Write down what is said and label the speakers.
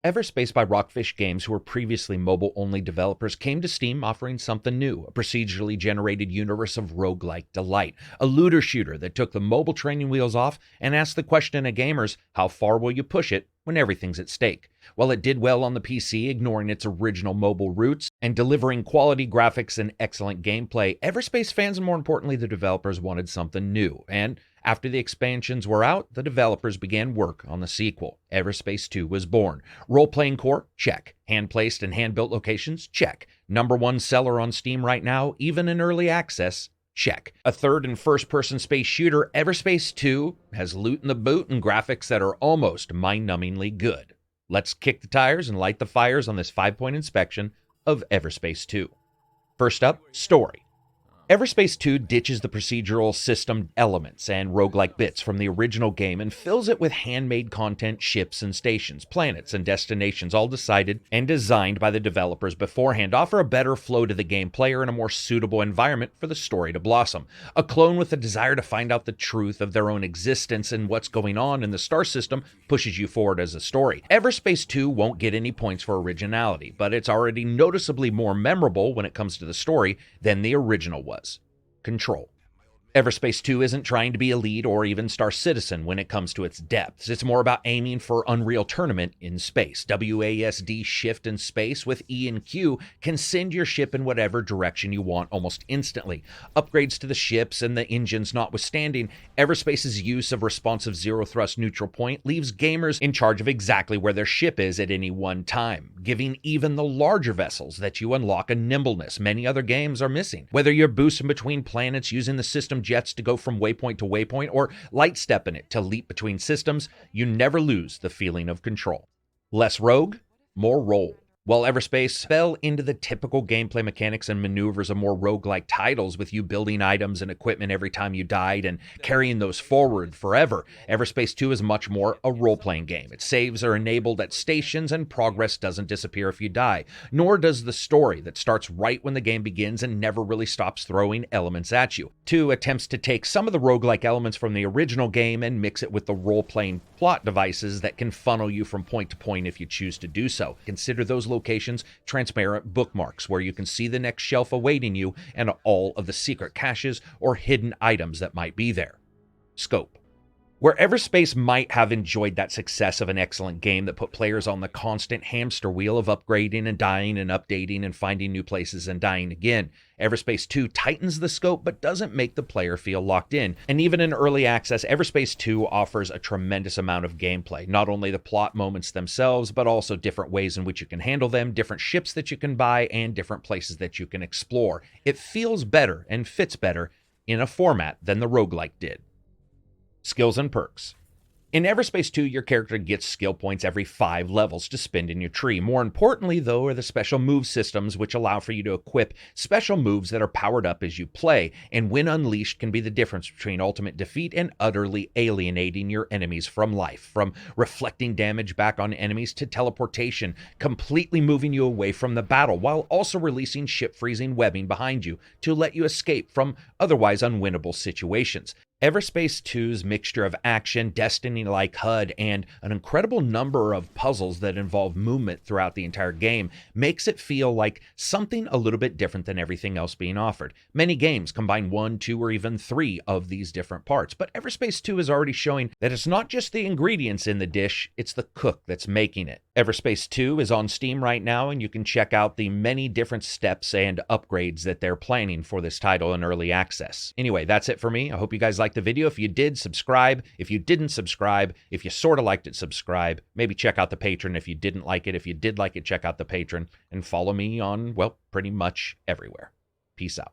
Speaker 1: Everspace by Rockfish Games, who were previously mobile-only developers, came to Steam offering something new, a procedurally generated universe of roguelike delight, a looter shooter that took the mobile training wheels off and asked the question of gamers, how far will you push it when everything's at stake? While it did well on the PC, ignoring its original mobile roots and delivering quality graphics and excellent gameplay, Everspace fans and more importantly the developers wanted something new, and after the expansions were out, the developers began work on the sequel. Everspace 2 was born. Role-playing core? Check. Hand-placed and hand-built locations? Check. #1 seller on Steam right now, even in early access? Check. A third and first-person space shooter, Everspace 2 has loot in the boot and graphics that are almost mind-numbingly good. Let's kick the tires and light the fires on this 5-point inspection of Everspace 2. First up, story. Everspace 2 ditches the procedural system elements and roguelike bits from the original game and fills it with handmade content, ships and stations, planets and destinations, all decided and designed by the developers beforehand, offer a better flow to the game player and a more suitable environment for the story to blossom. A clone with a desire to find out the truth of their own existence and what's going on in the star system pushes you forward as a story. Everspace 2 won't get any points for originality, but it's already noticeably more memorable when it comes to the story than the original was. Control. Everspace 2 isn't trying to be a lead or even Star Citizen when it comes to its depths. It's more about aiming for Unreal Tournament in space. WASD shift in space with E and Q can send your ship in whatever direction you want almost instantly. Upgrades to the ships and the engines notwithstanding, Everspace's use of responsive zero-thrust neutral point leaves gamers in charge of exactly where their ship is at any one time, giving even the larger vessels that you unlock a nimbleness many other games are missing. Whether you're boosting between planets using the system jets to go from waypoint to waypoint or light stepping it to leap between systems, you never lose the feeling of control. Less rogue, more roll. While Everspace fell into the typical gameplay mechanics and maneuvers of more roguelike titles with you building items and equipment every time you died and carrying those forward forever, Everspace 2 is much more a role-playing game. Its saves are enabled at stations and progress doesn't disappear if you die, nor does the story that starts right when the game begins and never really stops throwing elements at you. 2 attempts to take some of the roguelike elements from the original game and mix it with the role-playing plot devices that can funnel you from point to point if you choose to do so. Consider those locations transparent bookmarks where you can see the next shelf awaiting you and all of the secret caches or hidden items that might be there. Scope. Where Everspace might have enjoyed that success of an excellent game that put players on the constant hamster wheel of upgrading and dying and updating and finding new places and dying again, Everspace 2 tightens the scope but doesn't make the player feel locked in. And even in early access, Everspace 2 offers a tremendous amount of gameplay. Not only the plot moments themselves, but also different ways in which you can handle them, different ships that you can buy, and different places that you can explore. It feels better and fits better in a format than the roguelike did. Skills and perks. In Everspace 2, your character gets skill points every 5 levels to spend in your tree. More importantly, though, are the special move systems which allow for you to equip special moves that are powered up as you play, and when unleashed can be the difference between ultimate defeat and utterly alienating your enemies from life. From reflecting damage back on enemies to teleportation, completely moving you away from the battle, while also releasing ship-freezing webbing behind you to let you escape from otherwise unwinnable situations. Everspace 2's mixture of action, Destiny-like HUD, and an incredible number of puzzles that involve movement throughout the entire game makes it feel like something a little bit different than everything else being offered. Many games combine 1, 2, or even 3 of these different parts, but Everspace 2 is already showing that it's not just the ingredients in the dish, it's the cook that's making it. Everspace 2 is on Steam right now, and you can check out the many different steps and upgrades that they're planning for this title in early access. Anyway, that's it for me. I hope you guys liked the video. If you did, subscribe. If you didn't subscribe, if you sort of liked it, subscribe. Maybe check out the Patreon if you didn't like it. If you did like it, check out the Patreon and follow me on, well, pretty much everywhere. Peace out.